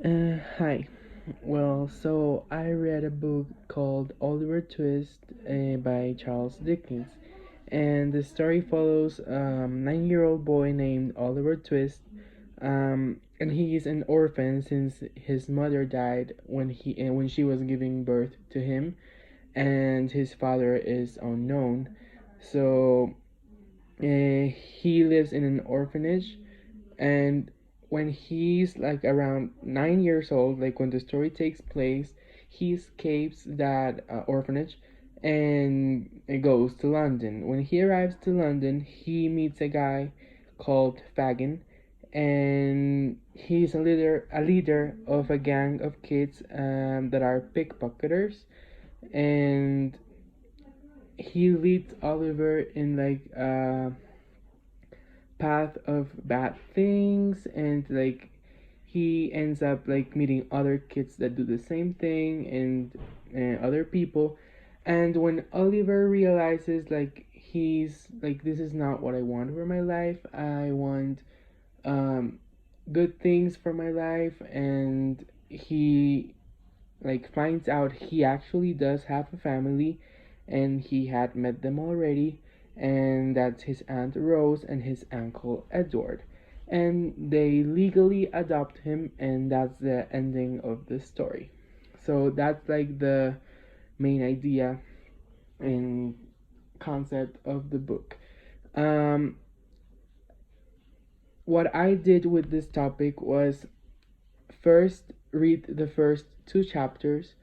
Hi. Well, so I read a book called Oliver Twist by Charles Dickens, and the story follows a 9-year-old boy named Oliver Twist, and he is an orphan since his mother died when she was giving birth to him, and his father is unknown. So he lives in an orphanage, and when he's like around 9 years old, like when the story takes place, he escapes that orphanage and it goes to London. When he arrives to London, he meets a guy called Fagin, and he's a leader of a gang of kids that are pickpocketers, and he leads Oliver in like path of bad things, and like he ends up like meeting other kids that do the same thing, and other people. And when Oliver realizes like he's like, this is not what I want for my life, I want um good things for my life, and he like finds out he actually does have a family, and he had met them already, and that's his aunt Rose and his uncle Edward, and they legally adopt him, and that's the ending of the story. So that's like the main idea and concept of the book. um what I did with this topic was first read the first two chapters.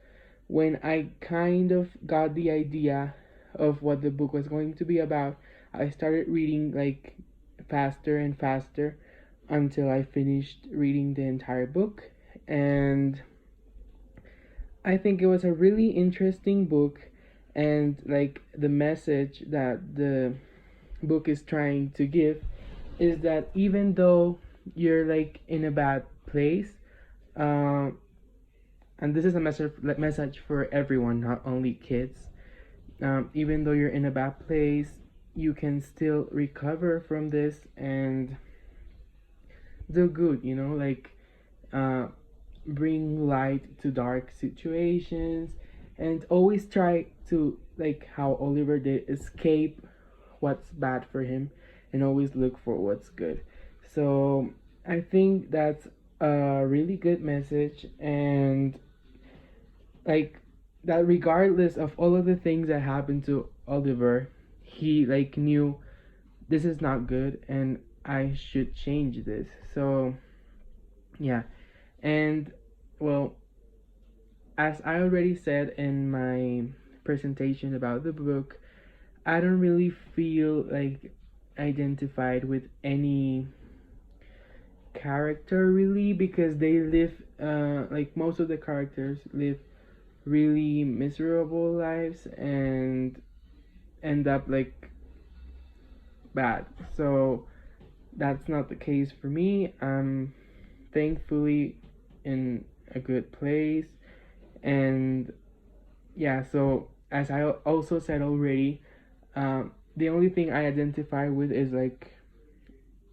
When I kind of got the idea of what the book was going to be about, I started reading like faster and faster until I finished reading the entire book. And I think it was a really interesting book, and like the message that the book is trying to give is that even though you're like in a bad place, um, and this is a message for everyone, not only kids. Even though you're in a bad place, you can still recover from this and do good. Like uh, bring light to dark situations, and always try to, like how Oliver did, escape what's bad for him, and always look for what's good. So I think that's a really good message, and like that regardless of all of the things that happened to Oliver, he like knew this is not good and I should change this. So yeah. And well, as I already said in my presentation about the book, I don't really feel like identified with any character really, because they live like most of the characters live really miserable lives and end up like bad. So that's not the case for me. I'm thankfully in a good place. And yeah, so as I also said already, the only thing I identify with is like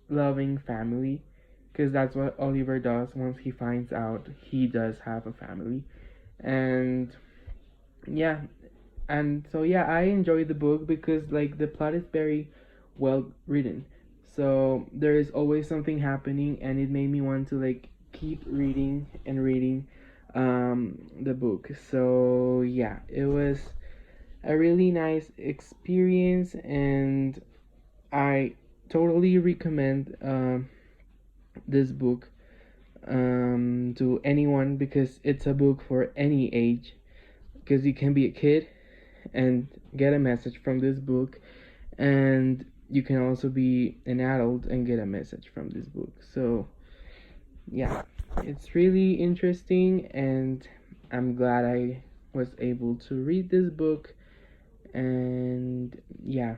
loving family, because that's what Oliver does once he finds out he does have a family. And yeah, and so yeah, I enjoy the book because like the plot is very well written, so there is always something happening, and it made me want to like keep reading and reading the book. So yeah, it was a really nice experience, and I totally recommend this book to anyone, because it's a book for any age, because you can be a kid and get a message from this book, and you can also be an adult and get a message from this book. So yeah, it's really interesting, and I'm glad I was able to read this book. And yeah,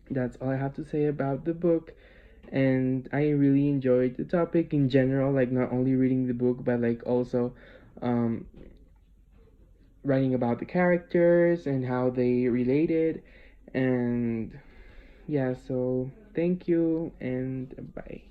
that's all I have to say about the book. And I really enjoyed the topic in general, like not only reading the book but like also um, writing about the characters and how they related. And yeah, so thank you and bye.